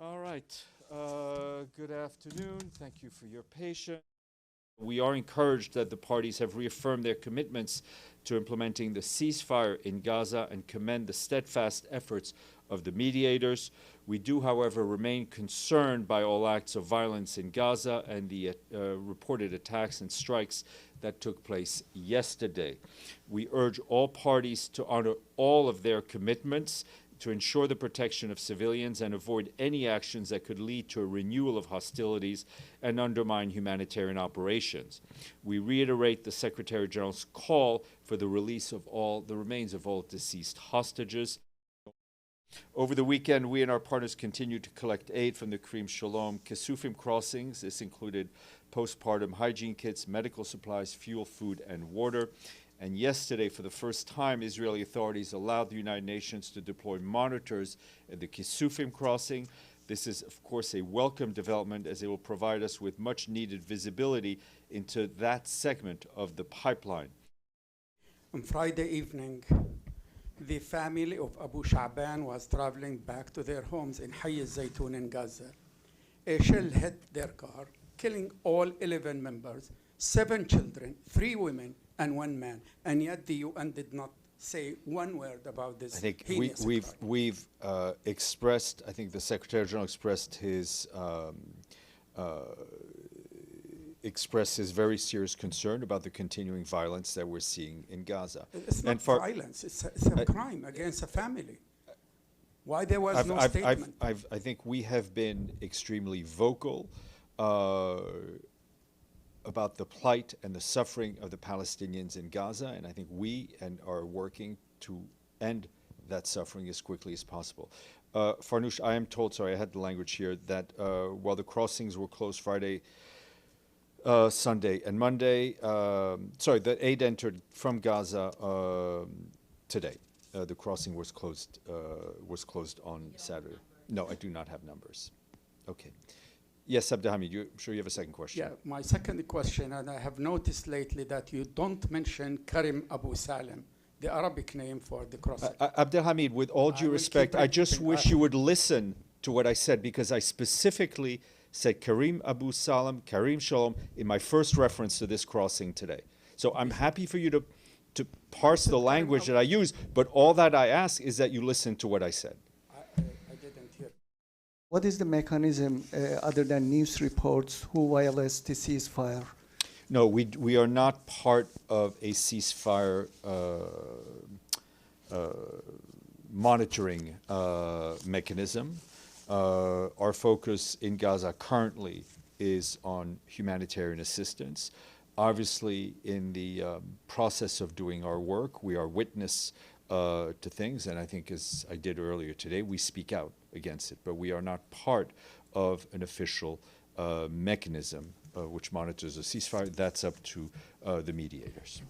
All right. Good afternoon. Thank you for your patience. We are encouraged that the parties have reaffirmed their commitments to implementing the ceasefire in Gaza and commend the steadfast efforts of the mediators. We do, however, remain concerned by all acts of violence in Gaza and the reported attacks and strikes that took place yesterday. We urge all parties to honor all of their commitments to ensure the protection of civilians and avoid any actions that could lead to a renewal of hostilities and undermine humanitarian operations. We reiterate the Secretary General's call for the release of all the remains of all deceased hostages. Over the weekend, we and our partners continued to collect aid from the Karim Shalom Kesufim crossings. This included postpartum hygiene kits, medical supplies, fuel, food, and water. And yesterday, for the first time, Israeli authorities allowed the United Nations to deploy monitors at the Kesufim crossing. This is, of course, a welcome development as it will provide us with much-needed visibility into that segment of the pipeline. On Friday evening, the family of Abu Sha'ban was traveling back to their homes in Hayy al-Zaytun in Gaza. A shell hit their car, killing all 11 members, 7 children, 3 women, and 1 man, and yet the UN did not say one word about this. I think we've expressed. I think the Secretary General expressed his very serious concern about the continuing violence that we're seeing in Gaza. It's not violence; it's a crime against a family. Why there was no statement? I think we have been extremely vocal about the plight and the suffering of the Palestinians in Gaza, and I think we are working to end that suffering as quickly as possible. Farnoosh, I am told, sorry, I had the language here, that while the crossings were closed Friday, Sunday, and Monday, the aid entered from Gaza today. The crossing was closed on Saturday. No, I do not have numbers. Okay. Yes, Abdelhamid, I'm sure you have a second question. Yeah, my second question, and I have noticed lately that you don't mention Karim Abu Salam, the Arabic name for the crossing. Abdelhamid, with all due respect, I just wish you would listen to what I said, because I specifically said Karim Abu Salam, Karim Shalom, in my first reference to this crossing today. So I'm happy for you to parse the language that I use, but all that I ask is that you listen to what I said. I didn't hear. What is the mechanism, other than news reports, who violates the ceasefire? No, we are not part of a ceasefire monitoring mechanism. Our focus in Gaza currently is on humanitarian assistance. Obviously, in the process of doing our work, we are witness to things, and I think, as I did earlier today, we speak out against it, but we are not part of an official mechanism which monitors a ceasefire. That's up to the mediators.